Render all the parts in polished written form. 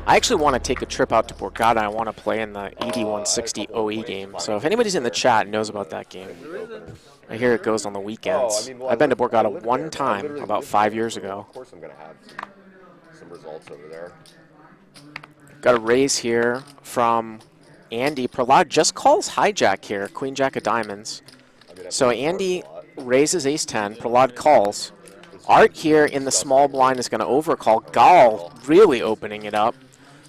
I actually want to take a trip out to Borgata. I want to play in the ED160 OE game. So if anybody's in the chat and knows about that game, I hear it goes on the weekends. I've been to Borgata one time about 5 years ago. Of course I'm going to have some results over there. Got a raise here from Andy. Prahlad just calls hijack here, queen jack of diamonds. So Andy raises ace-10, Prahlad calls. Art here in the small blind is going to overcall. Gal really opening it up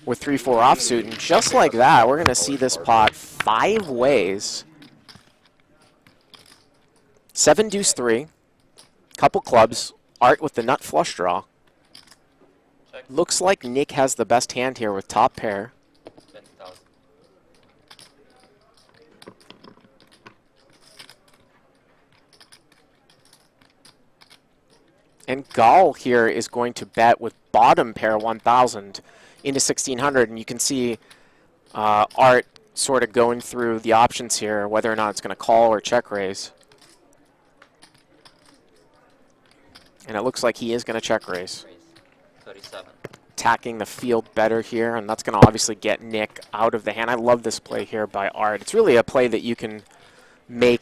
with 3-4 offsuit. And just like that, we're going to see this pot 5 ways. 7 deuce 3, couple clubs. Art with the nut flush draw. Looks like Nick has the best hand here with top pair. And Gal here is going to bet with bottom pair 1,000 into 1,600. And you can see Art sort of going through the options here, whether or not it's going to call or check raise. And it looks like he is going to check raise. 37. Attacking the field better here, and that's going to obviously get Nick out of the hand. I love this play here by Art. It's really a play that you can make,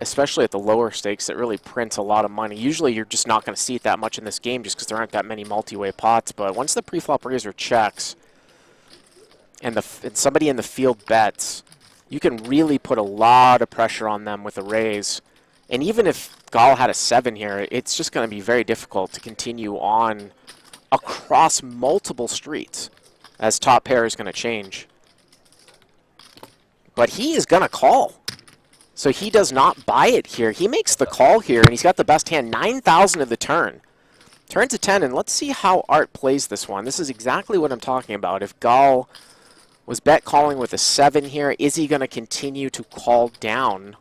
especially at the lower stakes, that really prints a lot of money. Usually you're just not going to see it that much in this game just because there aren't that many multi-way pots, but once the pre-flop raiser checks and somebody in the field bets, you can really put a lot of pressure on them with a raise. And even if Gal had a 7 here, it's just going to be very difficult to continue on across multiple streets as top pair is going to change. But he is going to call. So he does not buy it here. He makes the call here, and he's got the best hand, 9,000 of the turn. Turn to 10, and let's see how Art plays this one. This is exactly what I'm talking about. If Gal was bet calling with a 7 here, is he going to continue to call down?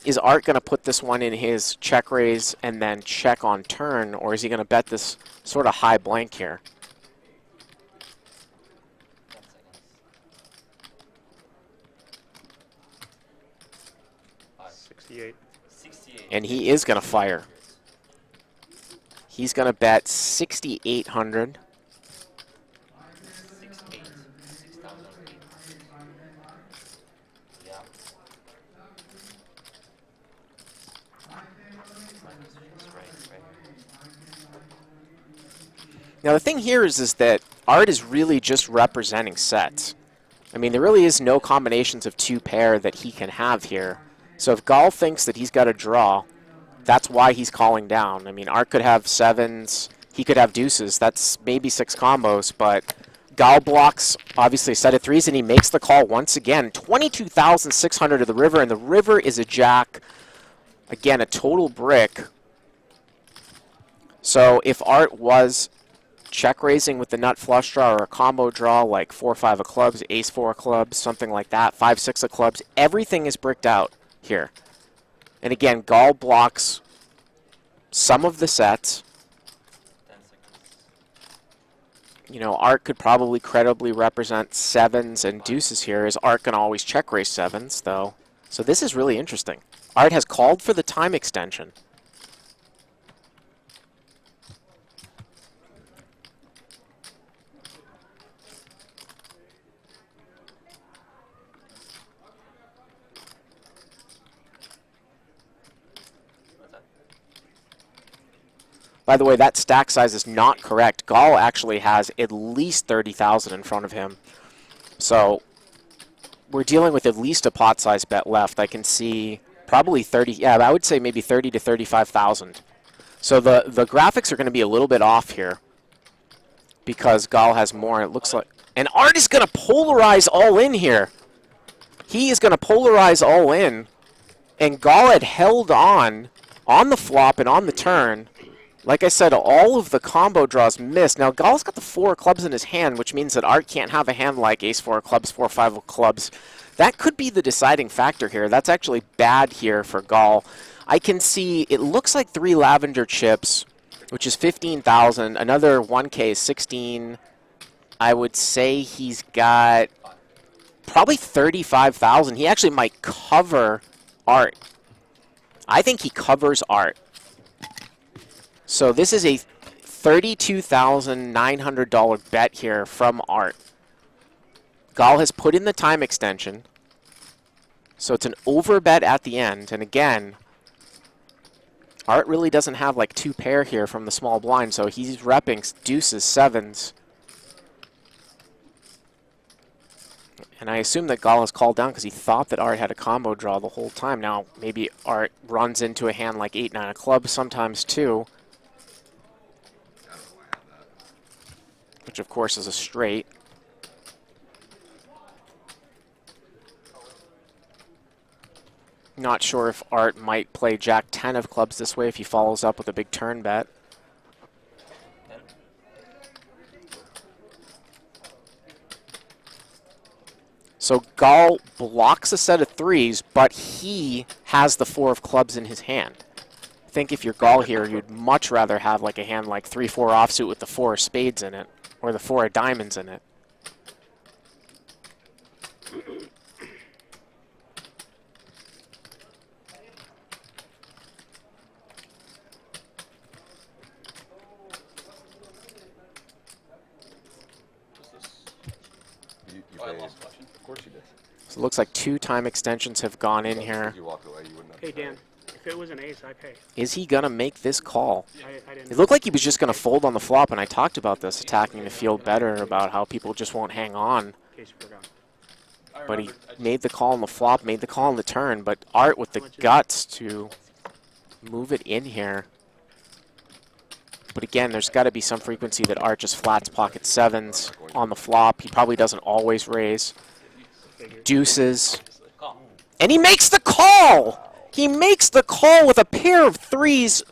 Is Art going to put this one in his check raise and then check on turn, or is he going to bet this sort of high blank here? And he is going to fire. He's going to bet 6,800. Now the thing here is that Art is really just representing sets. I mean, there really is no combinations of 2 pair that he can have here. So if Gal thinks that he's got a draw, that's why he's calling down. I mean, Art could have 7s, he could have deuces. That's maybe 6 combos, but Gal blocks, obviously, a set of 3s, and he makes the call once again. 22,600 to the river, and the river is a jack. Again, a total brick. So if Art was check raising with the nut flush draw or a combo draw like 4-5 of clubs, ace-4 of clubs, something like that, 5-6 of clubs, everything is bricked out here. And again, Gal blocks some of the sets. You know, Art could probably credibly represent 7s and deuces here. Is Art going to always check raise 7s, though? So this is really interesting. Art has called for the time extension. By the way, that stack size is not correct. Gal actually has at least 30,000 in front of him. So we're dealing with at least a pot size bet left. I can see probably 30, yeah, I would say maybe 30 to 35,000. So the graphics are going to be a little bit off here because Gal has more, it looks like. And Art is going to polarize all in here. He is going to polarize all in. And Gal had held on the flop and on the turn. Like I said, all of the combo draws missed. Now, Gal's got the 4 clubs in his hand, which means that Art can't have a hand like ace-4 of clubs, 4-5 of clubs. That could be the deciding factor here. That's actually bad here for Gal. I can see, it looks like 3 lavender chips, which is 15,000. Another 1K is 16. I would say he's got probably 35,000. He actually might cover Art. I think he covers Art. So this is a $32,900 bet here from Art. Gall has put in the time extension, so it's an over bet at the end. And again, Art really doesn't have like two pair here from the small blind, so he's repping deuces, sevens. And I assume that Gall has called down because he thought that Art had a combo draw the whole time. Now, maybe Art runs into a hand like 8-9 of clubs sometimes too, which of course is a straight. Not sure if Art might play Jack 10 of clubs this way if he follows up with a big turn bet. So Gall blocks a set of threes, but he has the 4 of clubs in his hand. I think if you're Gall here, you'd much rather have like a hand like 3-4 offsuit with the 4 of spades in it, or the 4 of diamonds in it. Of course you did. So it looks like 2 time extensions have gone in here. You walked away, you wouldn't have Hey, to pay. Dan, if it was an ace, I pay. Is he going to make this call? I didn't. It looked like he was just going to fold on the flop, and I talked about this, attacking the field better, about how people just won't hang on. In case you forgot. But he made the call on the flop, made the call on the turn, but Art with the guts to move it in here. But again, there's got to be some frequency that Art just flats pocket sevens on the flop. He probably doesn't always raise. Deuces. And he makes the call! He makes the call with a pair of threes.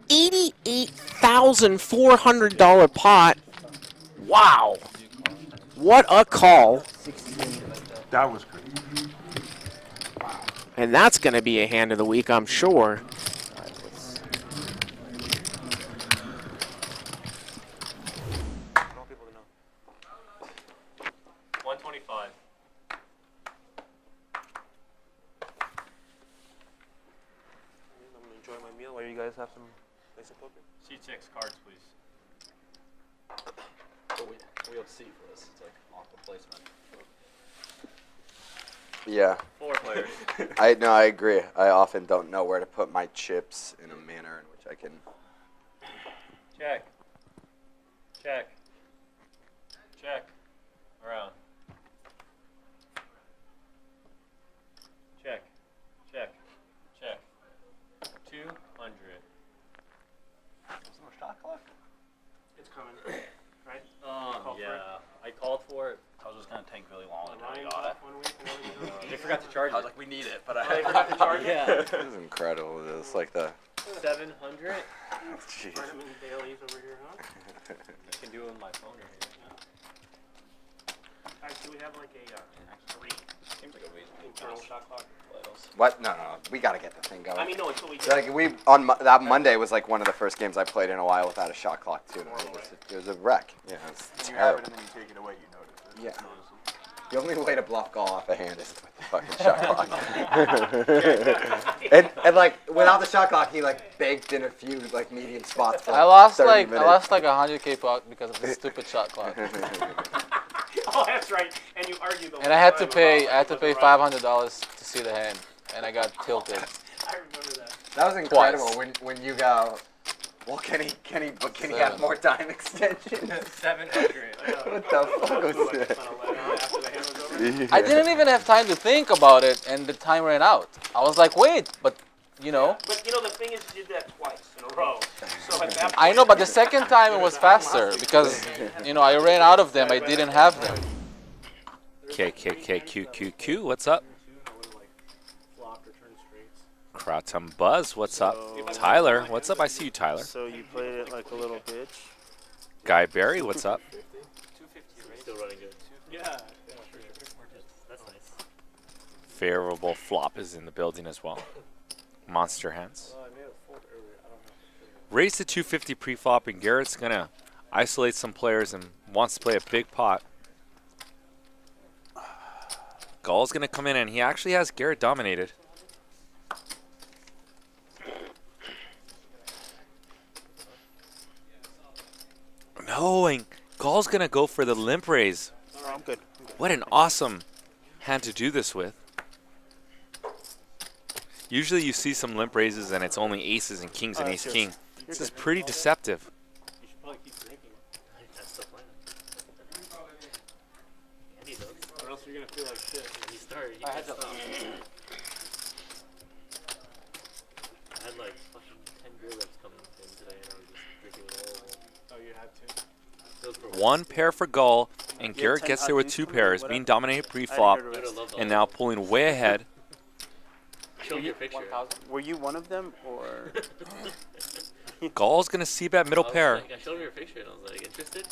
$88,400 pot. Wow. What a call. That was good. And that's going to be a hand of the week, I'm sure. While you guys have some nice poker. C6 cards, please. We have C for this. It's like off the placement. Yeah. 4 players. I agree. I often don't know where to put my chips in a manner in which I can. Check. Check. Check. Around. Check. Check. Check. 200. There's no shot clock? It's coming, right? Yeah. I called for it. I was just gonna tank really long until I Ryan's got it. off 1 week and everything. They forgot to charge I was it. like, we need it, but Oh, they I. forgot to charge it? Yeah. This is incredible. It's like the. 700. Jeez. Vitamin Bailey's over here, huh? I can do it with my phone right here. Guys, do we have like a Seems like a reasonable internal shot clock? What? No. We gotta get the thing going. I mean, no, until we get Like we on that Monday was like one of the first games I played in a while without a shot clock too. It was a wreck. Yeah, it was When you have terrible. it and then you take it away, you notice it. Yeah. The only way to bluff Gall off a hand is with the fucking shot clock. and like without the shot clock, he like baked in a few like medium spots. For I lost 30 like minutes. 100K pot because of the stupid shot clock, Oh, that's right. And you argued the and I had to pay $500 to see the hand, and I got tilted. I remember that. That was incredible Twice. when you go. Well, can he have more time extension? 700. What the fuck was that? After the hand was over. I didn't even have time to think about it, and the time ran out. I was like, wait, but you know. But you know, the thing is, you did that twice in a row. So at that I know, but the second time it was faster because you know I ran out of them. I didn't have them. KKKQQQ, what's up? flopped or turned straights. Kratom Buzz, what's up? Tyler, what's up? I see you, Tyler. So you played it like a little bitch. Guy Barry, what's up? 250, right? Still running good. Yeah. That's nice. Favorable flop is in the building as well. Monster hands. Raise to 250 pre-flop, and Garrett's going to isolate some players and wants to play a big pot. Gall's going to come in, and he actually has Garrett dominated. No, and Gall's going to go for the limp raise. Oh, I'm good. What an awesome hand to do this with. Usually you see some limp raises and it's only aces and kings and ace-king. This is pretty deceptive. You should probably keep drinking. That's the plan. Andy does. Or else you're gonna feel like shit when you start. You can't stop. I had like fucking 10 beer reps coming in today, and I was just drinking it all. Oh, you had to. Those were One pair for Gall, and Yeah, Garrett 10 gets there with hot two dudes pairs, coming, being what dominated pre-flop, heard of it. and now pulling way ahead. Show me your picture. Were you one of them, or Gall's going to c-bet middle pair, I showed him your picture, and I was like, interested?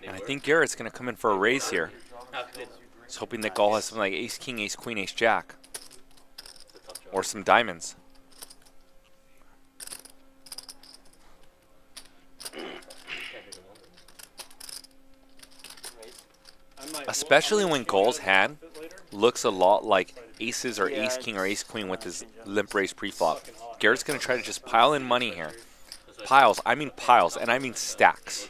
They and I were. think Garrett's going to come in for a raise here. How could it? He's hoping that Gall has something like ace-king, ace-queen, ace-jack, It's a tough job. or some diamonds. Especially when Gall's hand looks a lot like aces or Yeah, ace-king or it's- ace-queen with his limp raise pre-flop. Garrett's going to try to just pile in money here. Piles, I mean piles, and I mean stacks.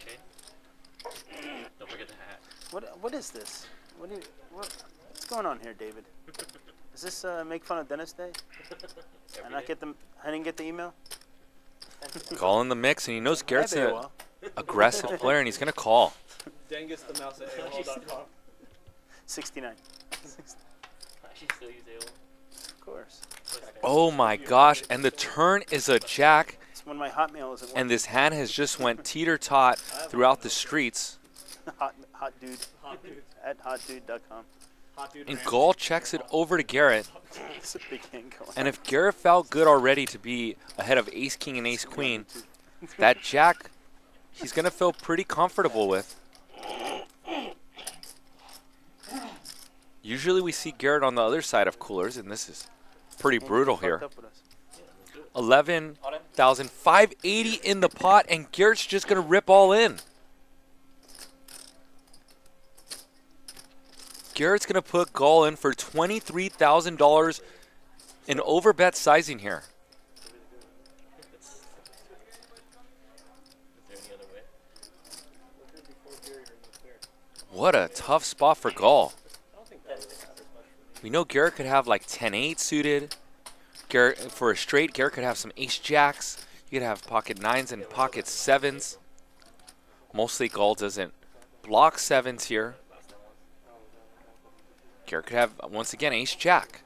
Okay. Don't forget the hat. what is this? What's going on here, David? Is this make fun of Dennis Day? I didn't get the email. Gall in the mix, and he knows Garrett's Hi, an AOL. aggressive player, and he's going to call. Dangus the mouse at AOL.com. 69. I should still use AOL. Of course. Oh my gosh, and the turn is a jack, It's when my Hotmail isn't and this hand has just went teeter-tot throughout the streets. working. Hot dude. At hotdude.com. And Gall checks it over to Garrett. It's a big hand going. And if Garrett felt good already to be ahead of ace-king and ace-queen, that jack, he's going to feel pretty comfortable with. Usually we see Garrett on the other side of coolers, and this is pretty brutal here. 11,580 in the pot, and Garrett's just going to rip all in. Garrett's going to put Gall in for $23,000 in overbet sizing here. Is there any other way? What a tough spot for Gall. We know Garrett could have like 10-8 suited. Garrett, for a straight, Garrett could have some ace-jacks. You could have pocket 9s and pocket 7s. Mostly Gall doesn't block 7s here. Garrett could have, once again, ace-jack.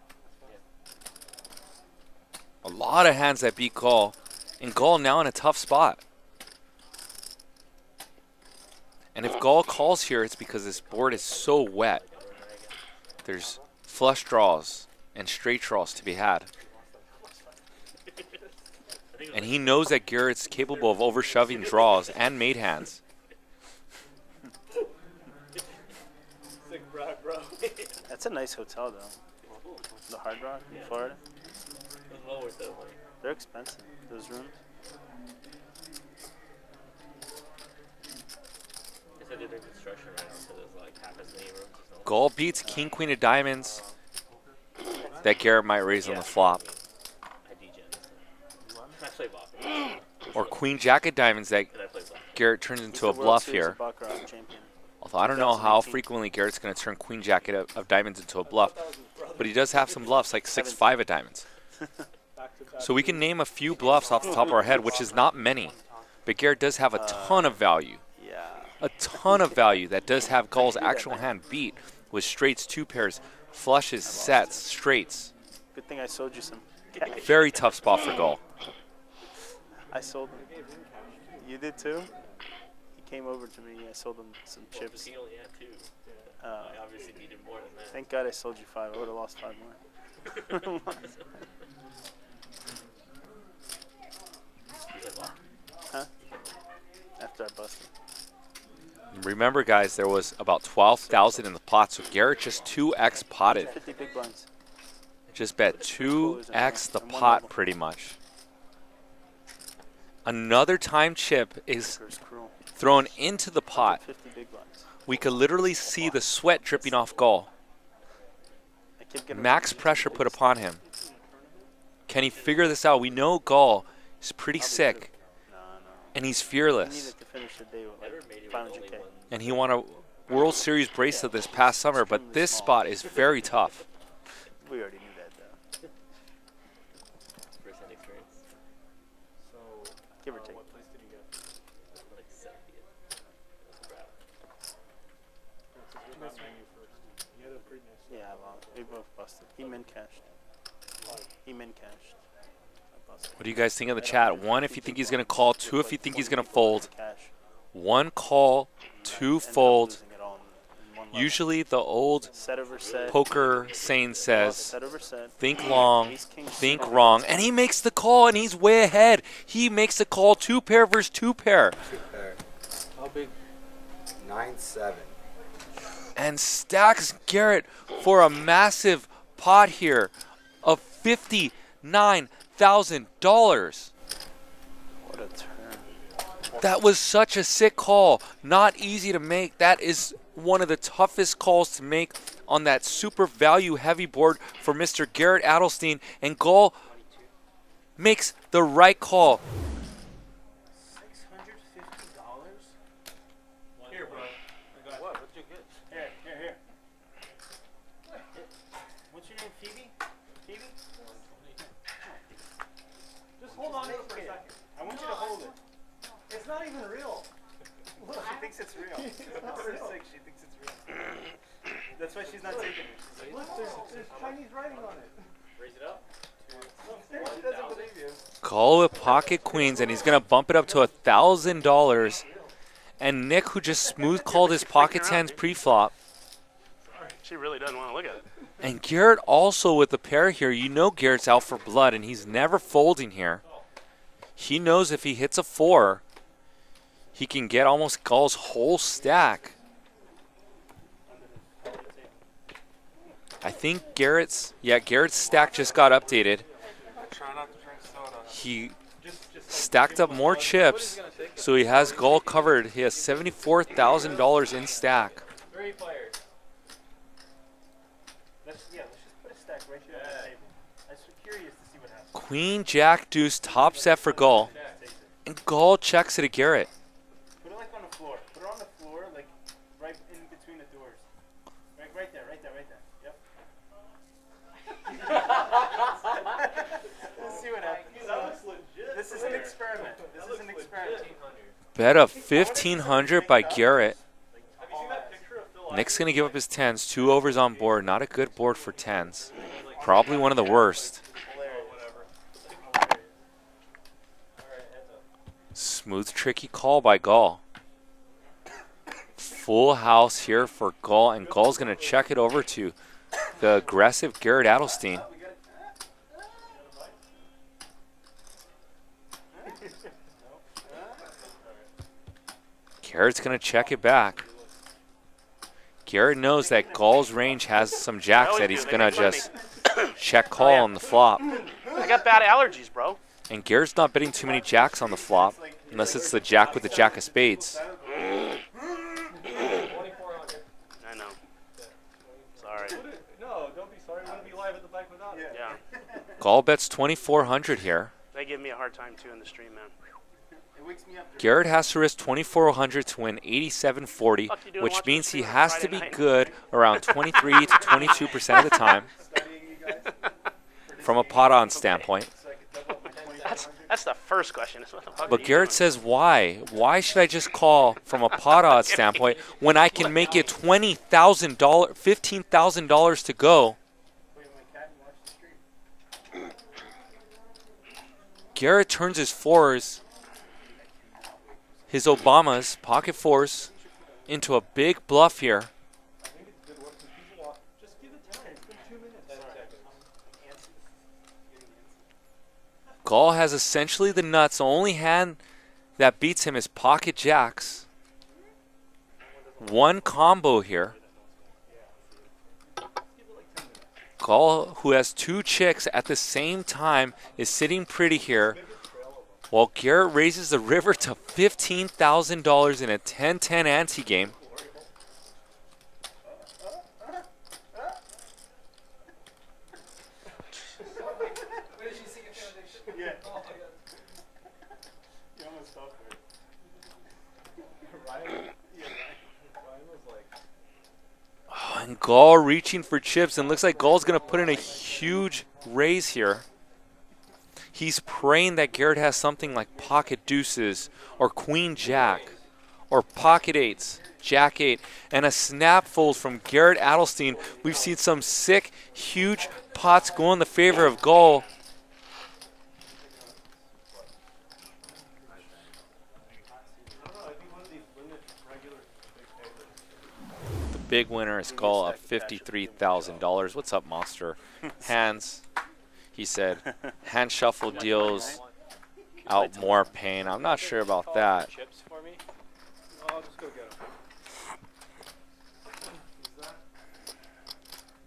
A lot of hands that beat Gall. And Gall now in a tough spot. And if Gall calls here, it's because this board is so wet. There's flush draws and straight draws to be had. And he knows that Garrett's capable of overshoving draws and made hands. That's a nice hotel, though. The Hard Rock in Florida. It was well worth that money. They're expensive, those rooms. They said they're doing construction right now, so there's like half as many rooms. So. Gall beats king, queen of diamonds. That Garrett might raise on the flop. I degen. I play Bach. Or queen, jack of diamonds that And I play Bach. Garrett turns He's into the a World bluff Series here. of Baccarat champion. Although I don't know how 2018. frequently Garrett's going to turn queen, jack of diamonds into a bluff. But he does have some bluffs like 6-5 of diamonds. So we can name a few bluffs off the top of our head, which is not many. But Garrett does have a ton of value. Yeah. A ton of value that does have Gall's actual hand beat with straights, two pairs, flushes, sets, straights. Good thing I sold you some cash. Very tough spot for Gall. I sold him. You did too? He came over to me. I sold him some chips. He only had 2. Uh, I obviously needed more than that. thank God I sold you 5. I would have lost 5 more. He's like, wow. Huh? After I busted. Remember, guys, there was about 12,000 in the pot, so Garrett just 2x potted. 50 big blinds. Just bet 2x the pot, pretty much. Another time chip is First cruel. thrown into the pot. 50 big blinds. We could literally see the sweat dripping off Gall. I kept getting Max pressure put upon him. Can he figure this out? We know Gall is pretty sick, and he's I fearless. needed to finish the day with Never like made it with 500K. only one. And he won a World Series bracelet this past summer, but this spot is very tough. We already knew that though. First-hand experience. So, Give or take. what place did you get? Like 70th. That's crap. You must menu first. You had a pretty nice. Yeah, well, we both busted. He min cashed. He min cashed. I busted. What do you guys think of the chat? 1 if you think he's going to call, 2 if you think he's going to fold. Cash. 1 call, 2 Ended up fold. losing it all in one level. Usually the old Set over set. poker saying says, Set over set. think long, Ace, king, think suit. wrong. And he makes the call, and he's way ahead. He makes the call, 2 pair versus 2 pair. How big? 9-7. And stacks Garrett for a massive pot here of $59,000. What a turn. That was such a sick call. Not easy to make. That is one of the toughest calls to make on that super value heavy board for Mr. Garrett Adelstein. And Gall makes the right call. $650? Here, bro. What? What'd you get? Here. What's your name, Phoebe? Phoebe? Just hold on to it for a second. I want you to hold it. It's not even real. She thinks it's real. It's not She's real. sick. She thinks it's real. That's why she's not taking it. Look, there's Chinese writing on it. Raise it up. She doesn't believe you. Call with pocket queens, and he's going to bump it up to $1,000. And Nick, who just smooth called his pocket tens pre-flop. She really doesn't want to look at it. And Garrett also with the pair here. You know Garrett's out for blood, and he's never folding here. He knows if he hits a 4, he can get almost Gall's whole stack. I think Garrett's stack just got updated. Try not to drink soda. He stacked up more chips, so he has Gall covered. He has $74,000 in stack. 3 players. Let's just put a stack right here on the table. I'm curious to see what happens. Queen, Jack, Deuce, top set for Gall. And Gall checks it to Garrett. Put it like on the floor. Put it on the floor, like right in between the doors. Right there. Yep. Let's see what happens. That looks legit. This is an experiment. Bet of $1,500 by Garrett. Have you seen that picture of Phil? Nick's going to give up his 10s. 2 overs on board. Not a good board for 10s. Probably one of the worst. Smooth, tricky call by Gall. Full house here for Gall, and Gall's going to check it over to the aggressive Garrett Adelstein. Garrett's going to check it back. Garrett knows that Gall's range has some jacks that he's going to just check call on the flop. I got bad allergies, bro. And Garrett's not betting too many jacks on the flop, unless it's the jack with the jack of spades. I know. Sorry. No, don't be sorry. We'll be live at the bike without it. Yeah. Gall bets 2,400 here. They give me a hard time too in the stream, man. Garrett has to risk 2,400 to win 87.40, which means he has to be good around 23 to 22% of the time from a pot-on standpoint. That's the first question. But Garrett says, why? Why should I just call from a pot-on standpoint when I can make it $20,000, $15,000 to go? Garrett turns his 4s, his Obamas, pocket 4s, into a big bluff here. Just give it time. It's been 2 minutes. Gall has essentially the nuts. The only hand that beats him is pocket jacks. One combo here. Gall, who has 2 chicks at the same time, is sitting pretty here, while Garrett raises the river to $15,000 in a 10-10 ante game. Oh, and Gall reaching for chips, and looks like Gall's going to put in a huge raise here. He's praying that Garrett has something like pocket deuces or queen jack or pocket eights, jack eight, and a snap fold from Garrett Adelstein. We've seen some sick, huge pots go in the favor of Gall. The big winner is Gall up $53,000. What's up, Monster? Hands. He said, hand shuffle deals out more pain. I'm not sure about that. Chips for me? I'll just go get them.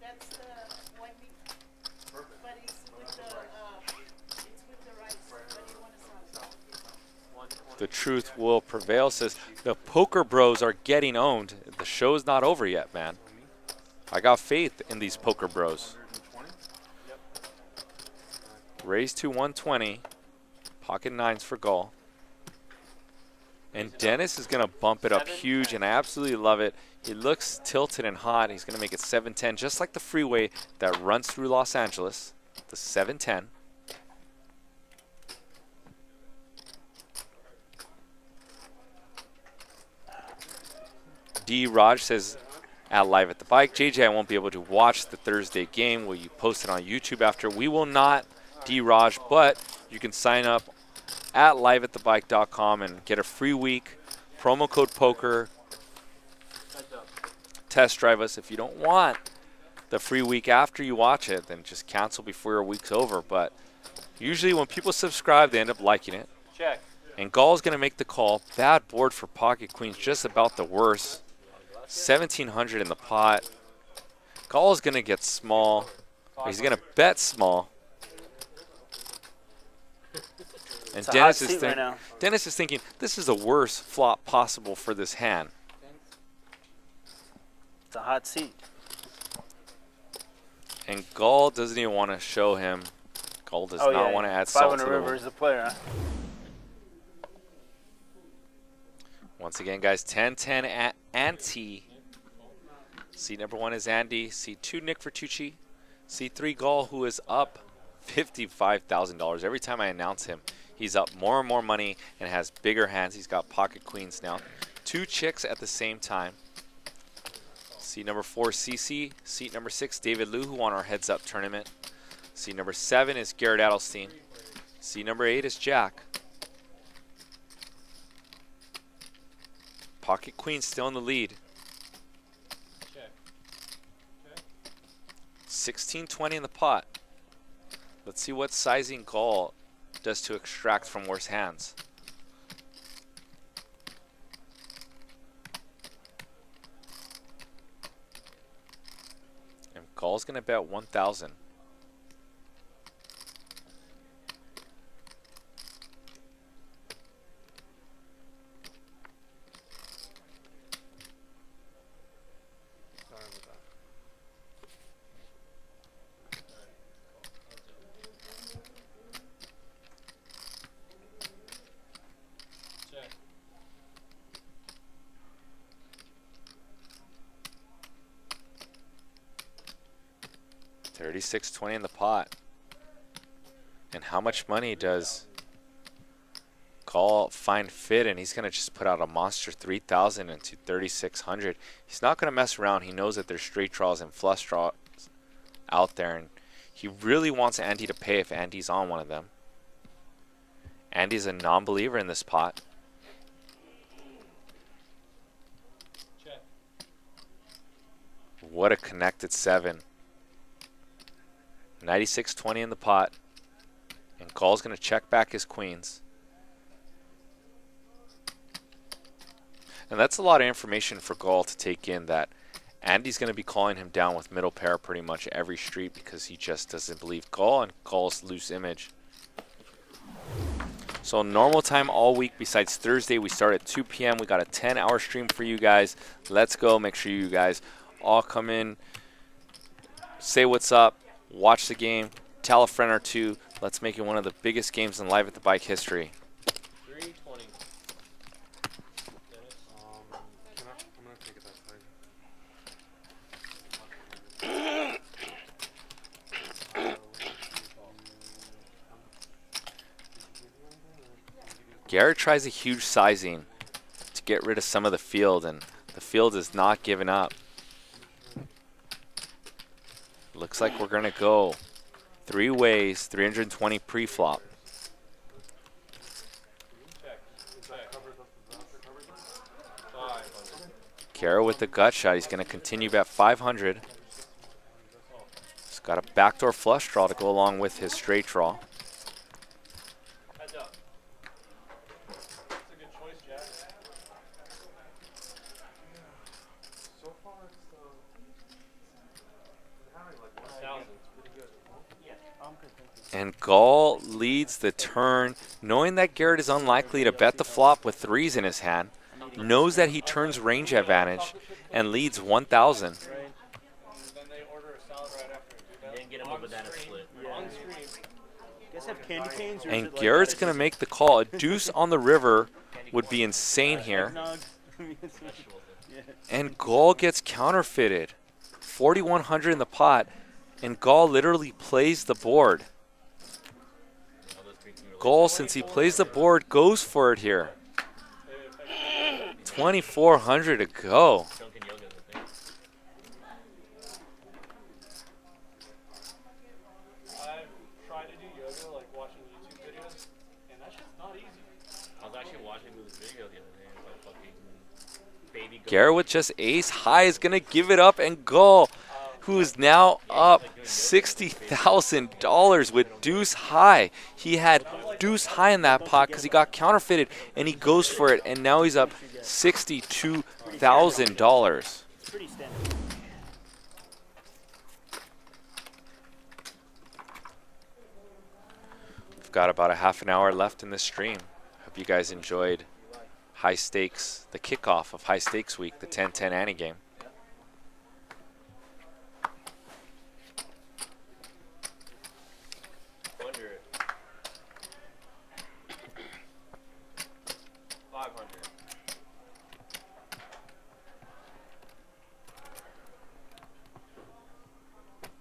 That's the white meat. But it's with the rice. What do you want to serve? The truth will prevail, says the poker bros are getting owned. The show's not over yet, man. I got faith in these poker bros. Raise to 120. Pocket nines for Gall. And Dennis is going to bump it up huge, and I absolutely love it. He looks tilted and hot. He's going to make it 710, just like the freeway that runs through Los Angeles. The 710. D. Raj says, at Live at the Bike, JJ, I won't be able to watch the Thursday game. Will you post it on YouTube after? We will not, D. Raj, but you can sign up at liveatthebike.com and get a free week. Promo code POKER. Test drive us. If you don't want the free week after you watch it, then just cancel before your week's over. But usually when people subscribe, they end up liking it. Check. And Gall's going to make the call. Bad board for pocket queens, just about the worst. 1,700 in the pot. Gall's going to get small. He's going to bet small. And Dennis is, Dennis is thinking, this is the worst flop possible for this hand. It's a hot seat. And Gall doesn't even want to show him. Gall does not want to add salt to the river wound. is the player, huh? Once again, guys, 10-10 ante. Seat number 1 is Andy. Seat 2, Nick Vertucci. Seat 3, Gall, who is up $55,000. Every time I announce him, he's up more and more money and has bigger hands. He's got pocket queens now. 2 chicks at the same time. Seat number 4, CC. Seat number 6, David Liu, who won our Heads Up tournament. Seat number 7 is Garrett Adelstein. Seat number 8 is Jack. Pocket queen still in the lead. 16-20 in the pot. Let's see what sizing Gall does to extract from worse hands. And Gall's going to bet 1,000. $36.20 in the pot. And how much money does Gall find fit? And he's going to just put out a monster 3,000 into 3,600. He's not going to mess around. He knows that there's straight draws and flush draws out there, and he really wants Andy to pay if Andy's on one of them. Andy's a non-believer in this pot. What a connected 7. 96.20 in the pot. And Gall's going to check back his queens. And that's a lot of information for Gall to take in, that Andy's going to be calling him down with middle pair pretty much every street because he just doesn't believe Gall and Gall's loose image. So normal time all week besides Thursday. We start at 2 p.m. We got a 10-hour stream for you guys. Let's go. Make sure you guys all come in, say what's up, watch the game, tell a friend or two. Let's make it one of the biggest games in Live at the Bike history. 320. Garrett tries a huge sizing to get rid of some of the field, and the field is not giving up. Looks like we're going to go 3 ways, 320 pre-flop. Garrett with the gut shot. He's going to continue bet 500. He's got a backdoor flush draw to go along with his straight draw. Heads up. That's a good choice, Jack. So far, it's having like 1,000. It's pretty good. Yeah, I'm good. Thank you. And Gall leads the turn, knowing that Garrett is unlikely to bet the flop with 3s in his hand, knows that he turns range advantage, and leads 1,000. Then they order a salad right after. Then get him a banana split. On screen. You guys have candy canes? Or is And it like Garrett's that? going to make the call. A deuce on the river would be insane here. Eggnog. And Gall gets counterfeited. 4,100 in the pot, and Gall literally plays the board. Gall, since he plays the board, goes for it here. 2,400 to go. Dunkin' Yoga, I think. I've tried to do yoga, like watching YouTube videos, and that shit's not easy. I was actually watching this video the other day about fucking baby goat. Garrett with just ace high is going to give it up, and Gall, who is now up $60,000 with deuce high. He had deuce high in that pot because he got counterfeited, and he goes for it, and now he's up $62,000. Pretty standard. We've got about a half an hour left in this stream. Hope you guys enjoyed high stakes, the kickoff of high stakes week, the 10-10 ante game. Wonder. 500.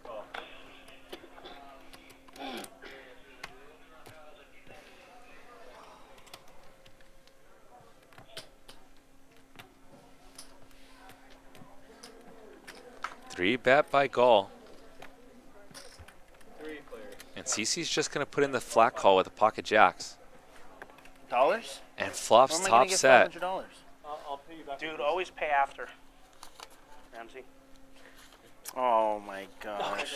Oh. Three bet by Gall. 3 players. And CC's just going to put in the flat call with the pocket jacks. Dollars? And flops Where am I top gonna get set. $500? I'll pay you back. Dude, always pay after. Ramsey. Oh my gosh.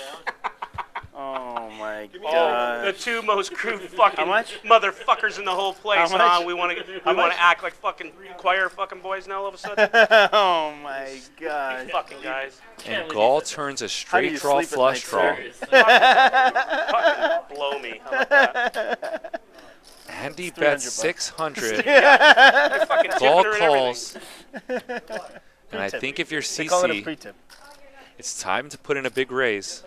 Oh my The gosh. 2 most crude fucking How much? motherfuckers in the whole place. How much? We want How much? to act like fucking choir fucking boys now all of a sudden. Oh my gosh. Fucking guys. And Gall turns a How do straight you draw sleep at flush night, draw. Fucking blow me. How about that? Andy It's bets 300 600. You're fucking Gall tipping her and calls. everything. And I think if you're They call it a CC, pre-tip. it's time to put in a big raise.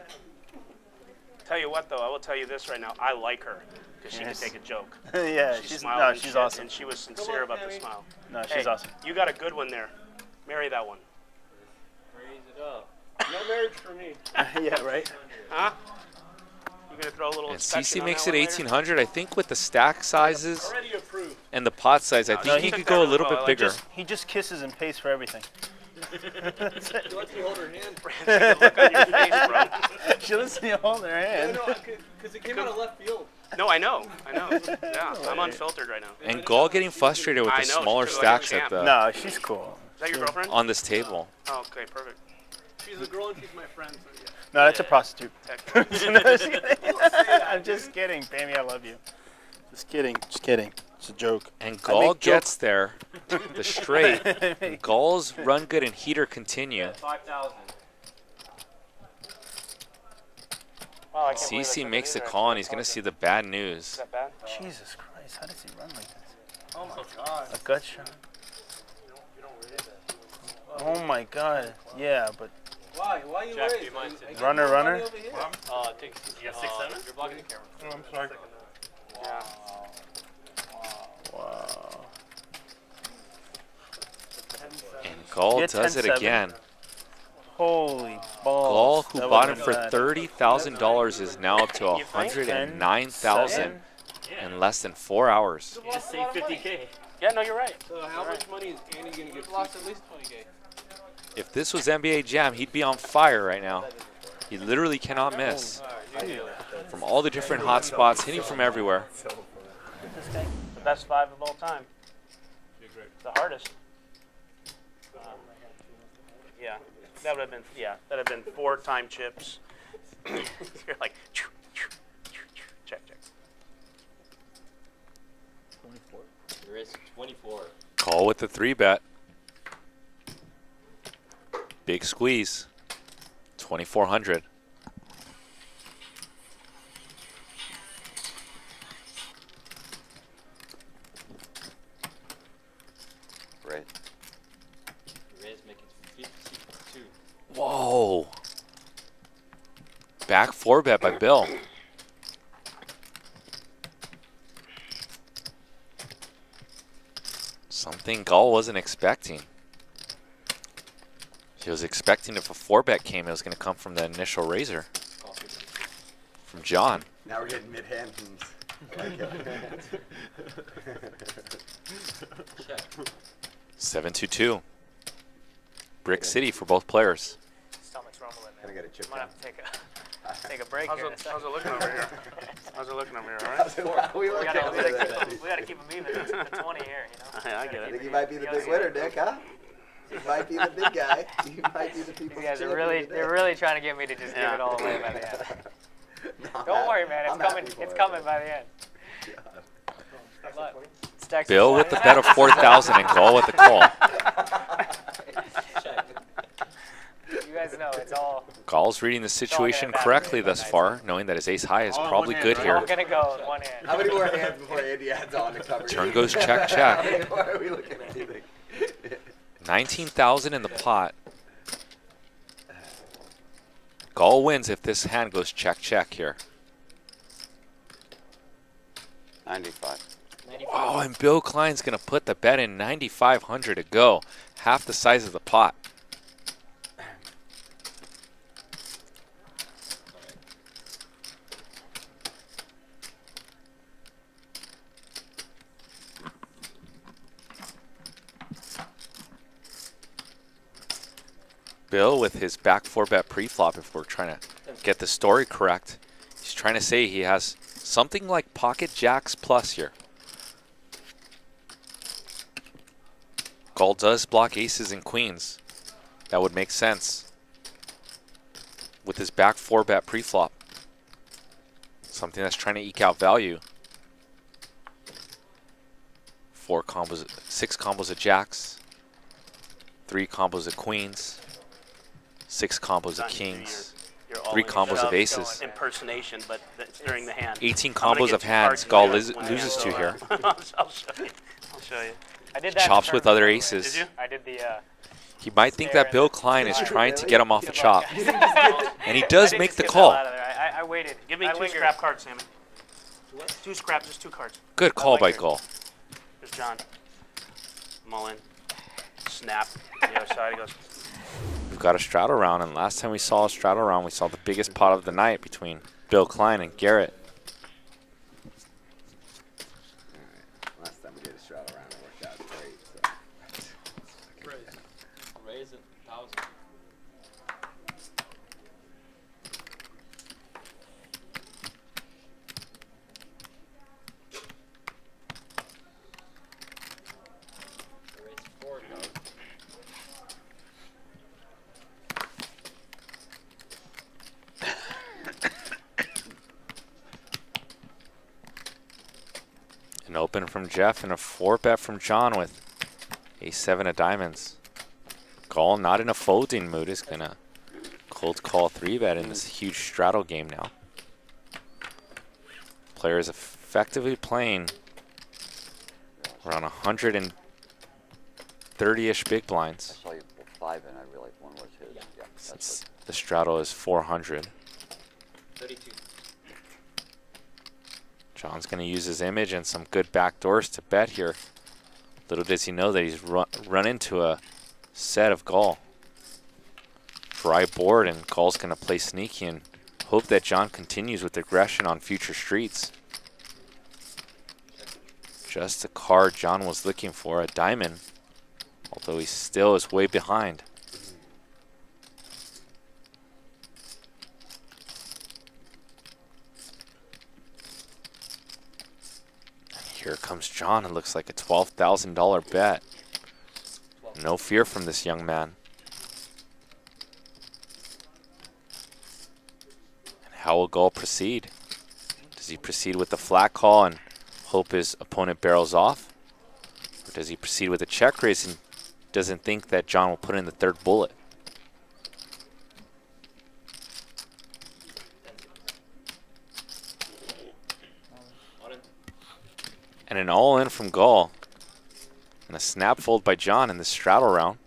Tell you what though, I will tell you this right now. I like her because she Yes. can take a joke. Yeah, She she's smiled no, and she's shit, awesome. and she was sincere about the smile. No, Hey, she's awesome. You got a good one there. Marry that one. Raise it up. No marriage for me. Yeah, right. Huh? You gonna throw a little And inspection CC on makes that it one later? 1,800. I think with the stack sizes Already approved. and the pot size, I No, think he he took could that go a really little well. bit I bigger. He just kisses and pays for everything. He lets me hold her hand. The look on your face, bro. She lets me hold her hand. Because it came out of left field. No, I know. Yeah, I'm unfiltered right now. And Gall getting frustrated with I the know, she smaller took it like a stacks at champ. the No, she's cool. Is that your girlfriend? on this table. Oh, okay, perfect. She's a girl and she's my friend, so yeah. No, that's a prostitute. Technically. No, just kidding. I'm just kidding, Pammy. I love you. Just kidding. Just kidding. It's a joke. And I Gall make gets there, the straight. And Gall's run good and heater continue. 5,000. Wow, I can't believe I CC took makes the it either. call, and he's going to see the bad Is news. that bad? Jesus Christ, how does he run like this? Oh my god. A gut shot? Oh my God. Yeah, but Why? Why you Jack, raise? do you mind sitting runner, runner. Over here. Take, you got 6-7? You're blocking the camera. Oh, I'm sorry. Yeah. Wow. And Gall Yeah, does it 10-7. again. Holy Gall, balls. who That bought him would've for been bad. $30,000, is now up to You think? $109,000. 10-7. in less than 4 hours. You just saved 50K. Yeah, no, you're right. So how much money is Andy gonna get? Lost at least 20K. If this was NBA Jam, he'd be on fire right now. He literally cannot miss. From all the different hot spots, hitting from everywhere. The best 5 of all time. The hardest. Yeah, that would have been 4 time chips. You're like, check. There is 24. Call with the 3-bet. Big squeeze. 2,400. Right. Ray's making 52. Whoa. Back 4-bet by Bill. Something Gall wasn't expecting. He was expecting if a 4-bet came, it was going to come from the initial raiser. From John. Now we're getting mid-hand teams. I like it. Check. 7-2-2. Brick City for both players. Stomach's rumbling, Can I man. get a chip Might down? have to take a break How's here in a it second. looking over here? How's it looking over here, all right? We We look gotta, at we gotta it. keep him even. It's the 20 here, you know. Yeah, I get I it. think he might be the big winner, Nick, huh? He might be the big guy. He might be the You people's guys are champion really, today. they're really trying to get me to just give Yeah. it all away by the end. No, I'm Don't happy- worry, man. It's I'm coming. happy for It's it. coming by the end. God. Look, stacks Bill of with the bet of 4,000 and Gall with the call. Check. You guys know it's all. Gall's reading the situation correctly thus far, knowing that his ace high is All in probably one good hand, here. All gonna go in one hand. How many more hands before Andy adds on to cover? Turn you? goes check, How many check. more are we looking at? You think? 19,000 in the pot. Gall wins if this hand goes check, check here. 95. 95. Oh, and Bill Klein's going to put the bet in 9,500 to go. Half the size of the pot. Bill with his back 4-bet pre-flop, if we're trying to get the story correct. He's trying to say he has something like pocket jacks plus here. Gall does block aces and queens. That would make sense with his back 4-bet pre-flop. Something that's trying to eke out value. 6 combos of jacks, 3 combos of queens, 6 combos of kings, You're all 3 in combos of shove aces. Impersonation, but that's during the hand. 18 I'm gonna combos get of 2 hands cards Gall and you have one loses hand, to here. I'll show you. I'll show you. I did that. in Chops the with tournament, other by the way. aces. Did you? I did the. He might think that Bill Klein is trying to get him off the chop. and And he does make the call. I waited. Give me I 2 lingered. scrap cards, Sammy. 2 scrap, just 2 cards. Good call by lingered. Gall. There's John. I'm all in. Snap. The other side, he goes. We've got a straddle round, and last time we saw a straddle round, we saw the biggest pot of the night between Bill Klein and Garrett. Last time we did a straddle round, it worked out great. So. Raise it 1,000. Raise 4,000. An open from Jeff and a 4-bet from John with a 7 of diamonds. Gall, not in a folding mood, is going to cold call 3-bet in this huge straddle game now. Player is effectively playing around 130-ish big blinds. I saw you pull 5 and I realized one was his. Yeah, that's Since the straddle is 400. 32. John's going to use his image and some good backdoors to bet here. Little does he know that he's run into a set of Gall. Dry board, and Gall's going to play sneaky and hope that John continues with aggression on future streets. Just the card John was looking for, a diamond. Although he still is way behind. And here comes John. It looks like a $12,000 bet. No fear from this young man. And how will Gull proceed? Does he proceed with the flat call and hope his opponent barrels off? Or does he proceed with a check raise and doesn't think that John will put in the third bullet? And an all-in from Gull. And a snap fold by John in the straddle round.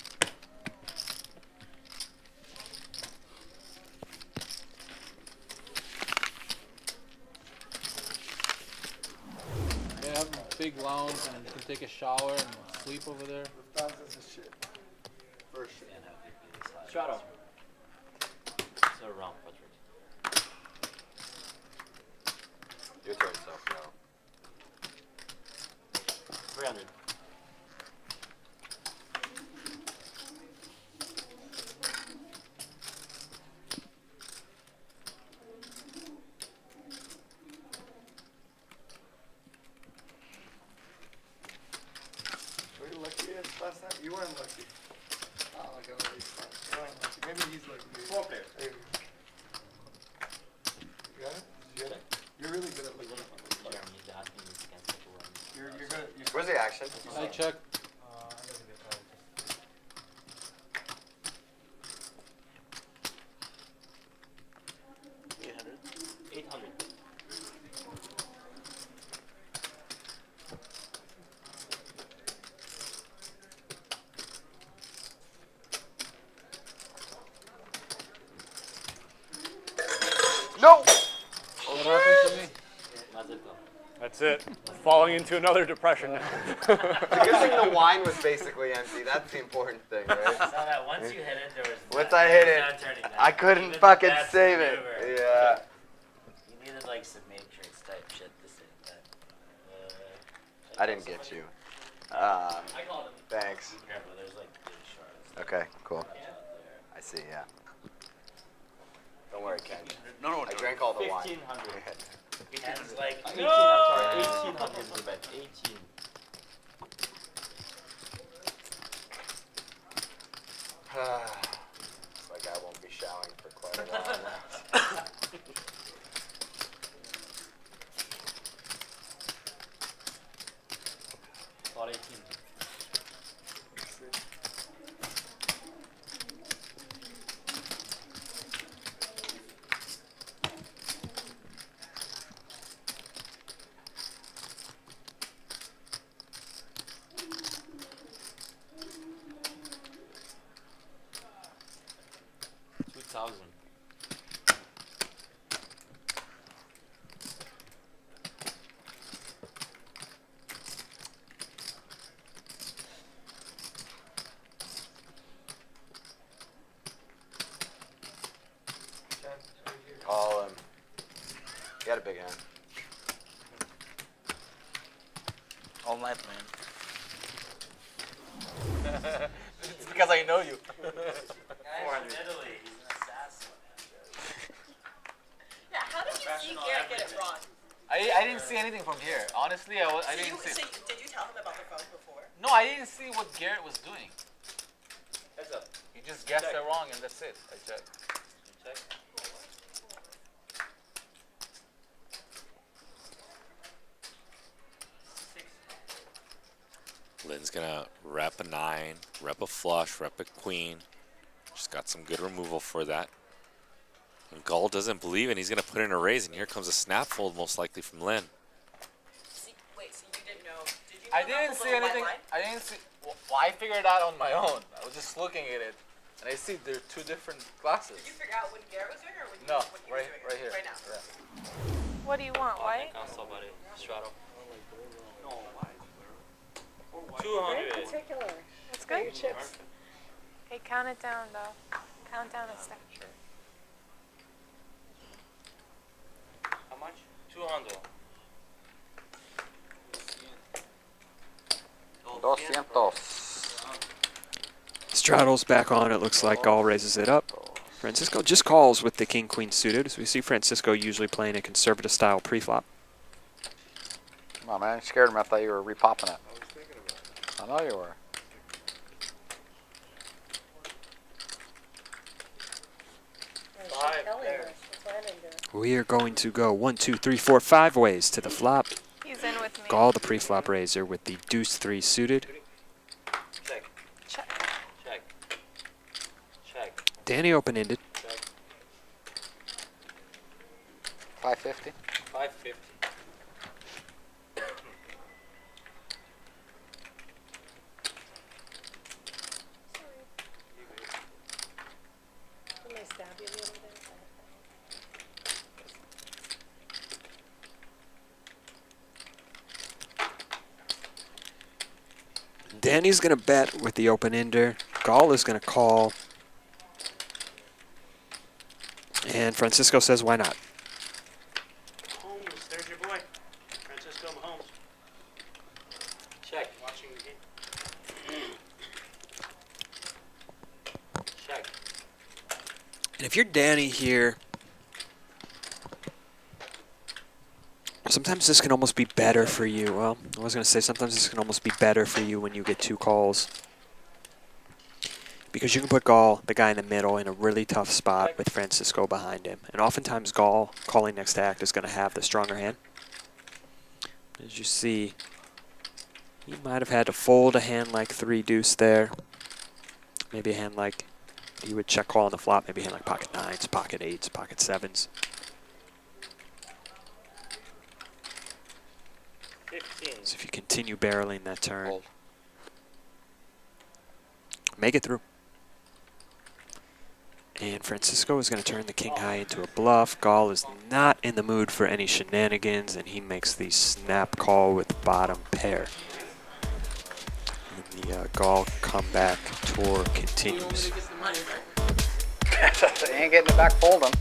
They have a big lounge and you can take a shower and sleep over there. Straddle. So wrong. Your turn, self now. 300. Were you lucky last time? You weren't lucky. Oh, look at all these times. You weren't lucky. Maybe he's lucky. 4 players. Maybe. You got it? Did you get it? You're really good at looking. You're good. Where's the action? I check. No! What happened to me? That's it. Falling into another depression now. The good thing the wine was basically empty. That's the important thing, right? So that once you hit it, there was Once I hit it, no turning back. I couldn't Even the fucking best save it. maneuver. Yeah. You needed like some Matrix type shit to save that. I didn't get you. I called him. Thanks. Be careful, there's like big shards Okay, cool. out there. I see, yeah. Don't worry, Ken. No, I drank all the wine. 1500. Ken's like, 18, no! I'm sorry, 1800 is the bet. 18. Looks like I won't be showering for quite a while now. About 18. Call him. He had a big hand. All night, man. It's because I know you. Guys, Italy, he's an assassin. Yeah, how did you see Garrett get it wrong? I didn't see anything from here. Honestly, I didn't see. Did you tell him about the phone before? No, I didn't see what Garrett was doing. Heads up. He just guessed it wrong, and that's it. I checked. Check. Lynn's gonna rep a 9, rep a flush, rep a queen. Just got some good removal for that. And Gull doesn't believe it. He's gonna put in a raise, and here comes a snap fold, most likely from Lynn. Wait, so you didn't know? Did you? I didn't see anything. I didn't see. Well, I figured it out on my own. I was just looking at it, and I see they're two different classes. Did you figure out what Garrett was doing, or when No, what he was right, doing? right here. Right now. Yeah. What do you want, white? Console, buddy. Straddle. No, 200. 200. Particular. That's good. Okay, count it down, though. Count down a step. How much? 200. 200. Straddle's back on. It looks like Gall raises it up. Francisco just calls with the king-queen suited. As we see Francisco usually playing a conservative style pre-flop. Come on, man. You scared me. I thought you were repopping it. I know you were. We are going to go 1, 2, 3, 4, 5 ways to the flop. He's in with me. Gall, the pre-flop raiser, with the deuce 3 suited. Check. Check. Check. Check. Danny open-ended. Check. 550. 550. Didn't I stab you the other day? Danny's going to bet with the open-ender. Gall is going to call. And Francisco says, why not? Mahomes, there's your boy. Francisco Mahomes. Check. Watching the game. Check. And if you're Danny here, sometimes this can almost be better for you. Well, I was going to say sometimes this can almost be better for you when you get 2 calls. Because you can put Gall, the guy in the middle, in a really tough spot with Francisco behind him. And oftentimes Gall, calling next to act, is going to have the stronger hand. As you see, he might have had to fold a hand like 3 deuce there. Maybe a hand like he would check call on the flop. Maybe a hand like pocket 9s, pocket 8s, pocket 7s. 15. So if you continue barreling that turn, Fold. make it through. And Francisco is going to turn the king high into a bluff. Gall is not in the mood for any shenanigans, and he makes the snap call with bottom pair. And the Gall comeback tour continues. He ain't getting it back, fold him.